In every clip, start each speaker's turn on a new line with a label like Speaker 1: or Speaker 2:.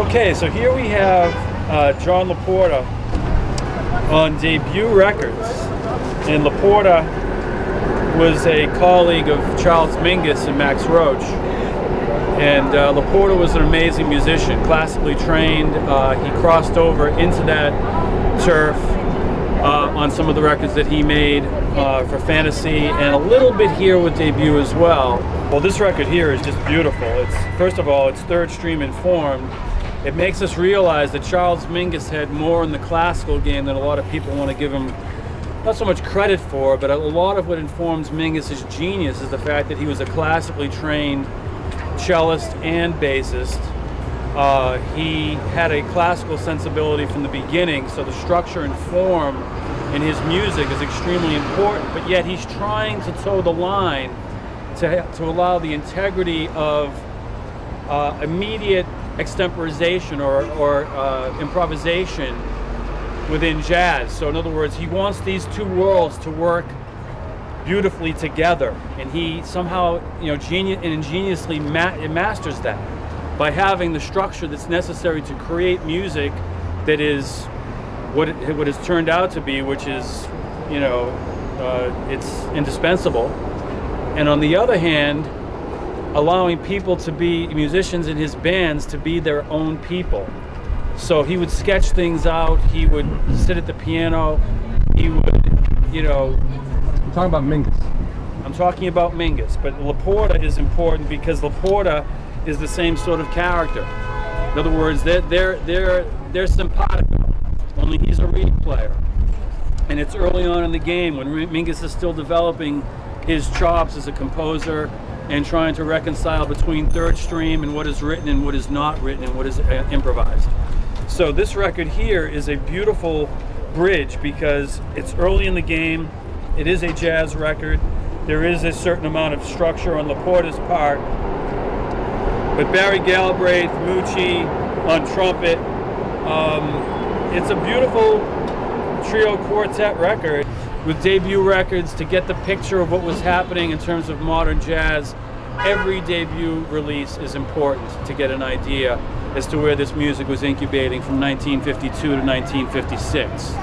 Speaker 1: Okay, so here we have John Porta on Debut Records. And Porta was a colleague of Charles Mingus and Max Roach. And Porta was an amazing musician, classically trained. He crossed over into that turf on some of the records that he made for Fantasy, and a little bit here with Debut as well. Well, this record here is just beautiful. First of all, it's third stream informed. It makes us realize that Charles Mingus had more in the classical game than a lot of people want to give him not so much credit for, but a lot of what informs Mingus's genius is the fact that he was a classically trained cellist and bassist. He had a classical sensibility from the beginning, so the structure and form in his music is extremely important, but yet he's trying to toe the line to allow the integrity of immediate extemporization or improvisation within jazz. So in other words, he wants these two worlds to work beautifully together, and he somehow, ingeniously masters that by having the structure that's necessary to create music that is what has turned out to be, which is, it's indispensable. And on the other hand, allowing people to be musicians in his bands to be their own people. So he would sketch things out, he would sit at the piano, he would,
Speaker 2: I'm talking about Mingus.
Speaker 1: I'm talking about Mingus, but Porta is important because Porta is the same sort of character. In other words, they're simpatico, only he's a reed player. And it's early on in the game when Mingus is still developing his chops as a composer and trying to reconcile between third stream and what is written and what is not written and what is improvised. So this record here is a beautiful bridge because it's early in the game, it is a jazz record, there is a certain amount of structure on Porta's part, but Barry Galbraith, Mucci on trumpet, it's a beautiful trio quartet record. With Debut Records, to get the picture of what was happening in terms of modern jazz, every debut release is important to get an idea as to where this music was incubating from 1952 to 1956.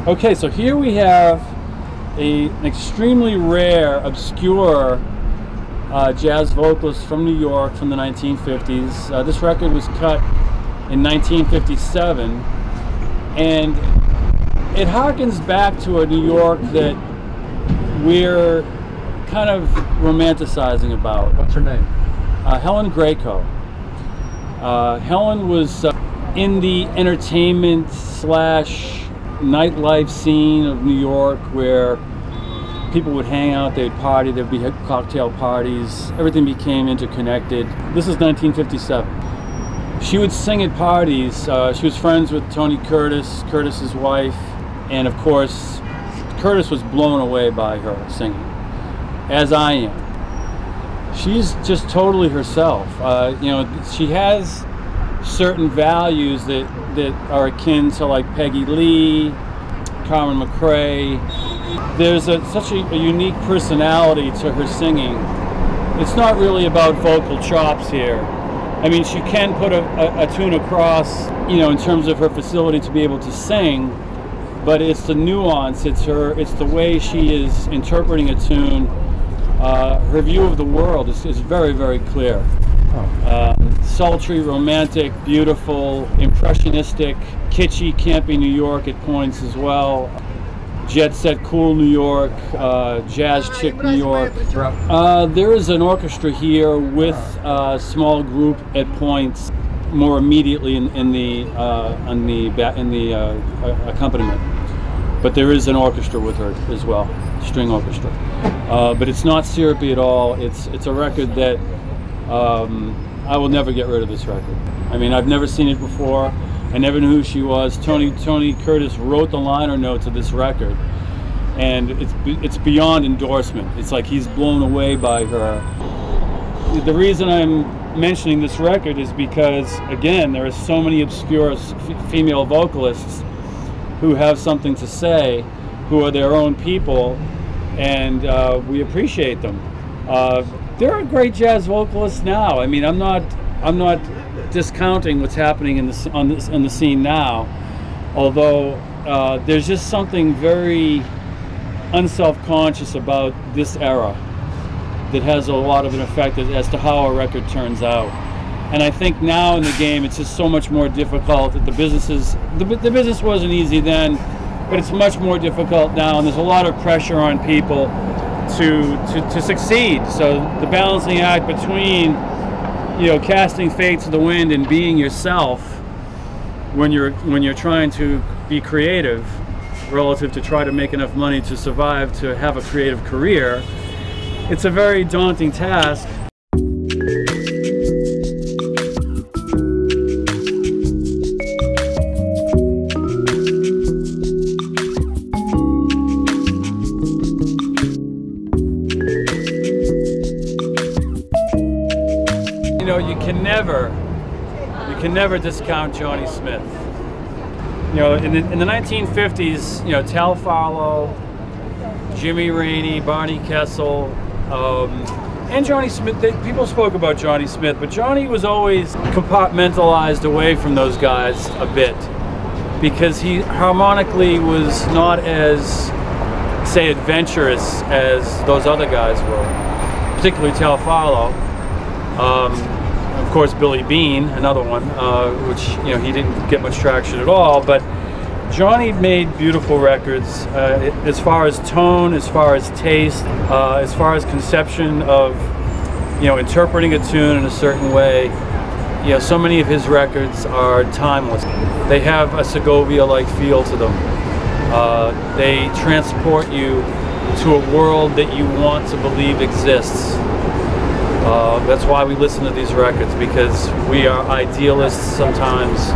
Speaker 1: Okay, so here we have an extremely rare, obscure jazz vocalist from New York from the 1950s. This record was cut in 1957, and it harkens back to a New York that we're kind of romanticizing about.
Speaker 2: What's her name?
Speaker 1: Helen Grayco. Helen was in the entertainment slash nightlife scene of New York, where people would hang out, they'd party, there'd be cocktail parties, everything became interconnected. This is 1957. She would sing at parties. She was friends with Tony Curtis, Curtis's wife, and of course, Curtis was blown away by her singing, as I am. She's just totally herself. She has certain values that are akin to like Peggy Lee, Carmen McRae. There's such a unique personality to her singing. It's not really about vocal chops here. I mean, she can put a tune across, in terms of her facility to be able to sing, but it's the nuance, it's the way she is interpreting a tune. Her view of the world is very, very clear. Sultry, romantic, beautiful, impressionistic, kitschy, campy New York at points as well. Jet set, cool New York, jazz chick New York. There is an orchestra here with a small group at points, more immediately in the accompaniment. But there is an orchestra with her as well, string orchestra. But it's not syrupy at all. It's a record that I will never get rid of this record. I mean, I've never seen it before. I never knew who she was. Tony Curtis wrote the liner notes of this record, and it's beyond endorsement. It's like he's blown away by her. The reason I'm mentioning this record is because, again, there are so many obscure female vocalists who have something to say, who are their own people, and we appreciate them. There are great jazz vocalists now. I mean, I'm not discounting what's happening in the scene now, although there's just something very unself-conscious about this era that has a lot of an effect as to how a record turns out. And I think now in the game it's just so much more difficult that the business wasn't easy then, but it's much more difficult now, and there's a lot of pressure on people to succeed. So the balancing act between, you know, casting fate to the wind and being yourself when you're trying to be creative relative to try to make enough money to survive, to have a creative career, it's a very daunting task. You know, you can never discount Johnny Smith. You know, in the 1950s, you know, Tal Farlow, Jimmy Rainey, Barney Kessel, and Johnny Smith. People spoke about Johnny Smith, but Johnny was always compartmentalized away from those guys a bit because he harmonically was not as, say, adventurous as those other guys were, particularly Tal Farlow. Of course, Billy Bean, another one, which, you know, he didn't get much traction at all, but Johnny made beautiful records as far as tone, as far as taste, as far as conception of, you know, interpreting a tune in a certain way. You know, so many of his records are timeless. They have a Segovia-like feel to them. They transport you to a world that you want to believe exists. That's why we listen to these records, because we are idealists sometimes.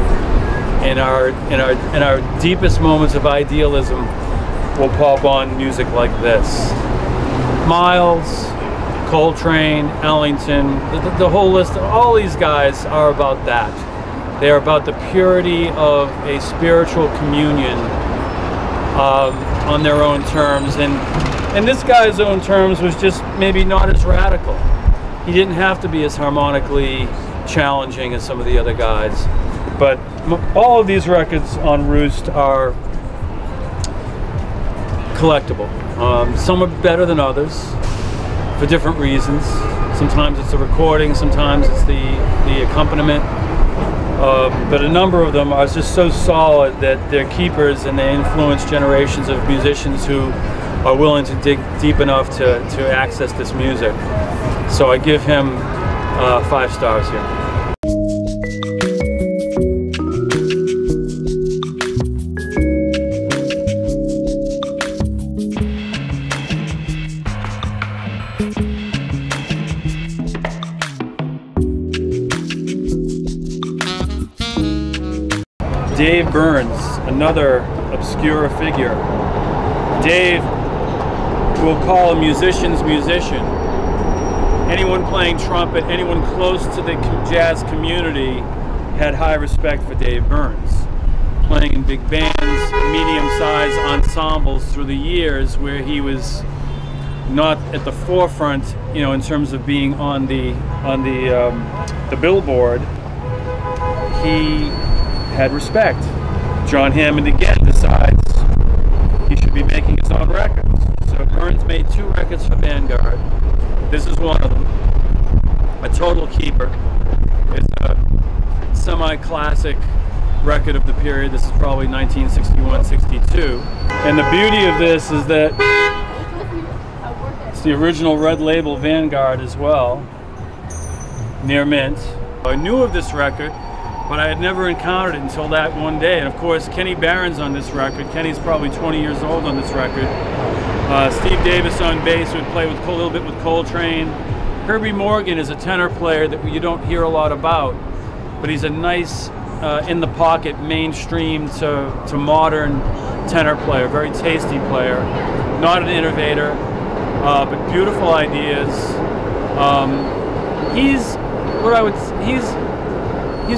Speaker 1: In our deepest moments of idealism, we'll pop on music like this. Miles, Coltrane, Ellington, the whole list, all these guys are about that. They are about the purity of a spiritual communion on their own terms. And this guy's own terms was just maybe not as radical. He didn't have to be as harmonically challenging as some of the other guys. But all of these records on Roost are collectible. Some are better than others for different reasons. Sometimes it's the recording, sometimes it's the accompaniment. But a number of them are just so solid that they're keepers, and they influence generations of musicians who are willing to dig deep enough to access this music. So I give him 5 stars here. Dave Burns, another obscure figure. Dave will call a musician's musician. Anyone playing trumpet, anyone close to the jazz community had high respect for Dave Burns. Playing in big bands, medium-sized ensembles through the years where he was not at the forefront, you know, in terms of being on the billboard, he had respect. John Hammond again decides he should be making his own records. So Burns made 2 records for Vanguard. This is one of them. A total keeper. It's a semi-classic record of the period. This is probably 1961-62. And the beauty of this is that it's the original red label Vanguard as well, near mint. I knew of this record, but I had never encountered it until that one day. And of course, Kenny Barron's on this record. Kenny's probably 20 years old on this record. Steve Davis on bass, who would play with a little bit with Coltrane. Herbie Morgan is a tenor player that you don't hear a lot about, but he's a nice, in-the-pocket, mainstream to modern tenor player, very tasty player. Not an innovator, but beautiful ideas. He's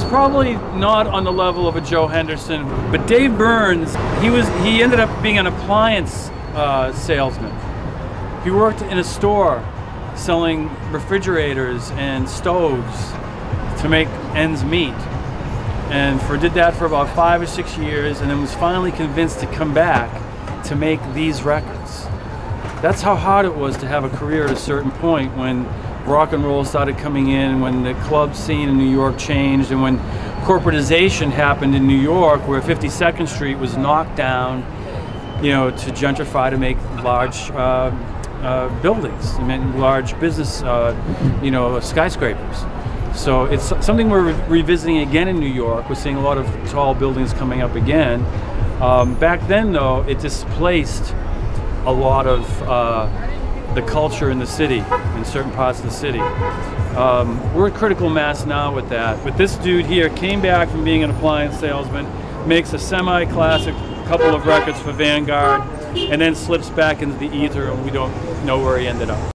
Speaker 1: probably not on the level of a Joe Henderson, but Dave Burns, he ended up being an appliance salesman. He worked in a store selling refrigerators and stoves to make ends meet, and did that for about 5 or 6 years, and then was finally convinced to come back to make these records. That's how hard it was to have a career at a certain point, when rock and roll started coming in, when the club scene in New York changed, and when corporatization happened in New York, where 52nd Street was knocked down, you know, to gentrify, to make large buildings, I mean, large business, you know, skyscrapers. So it's something we're revisiting again in New York. We're seeing a lot of tall buildings coming up again. Back then, though, it displaced a lot of the culture in the city, in certain parts of the city. We're at critical mass now with that. But this dude here came back from being an appliance salesman, makes a semi-classic couple of records for Vanguard, and then slips back into the ether, and we don't know where he ended up.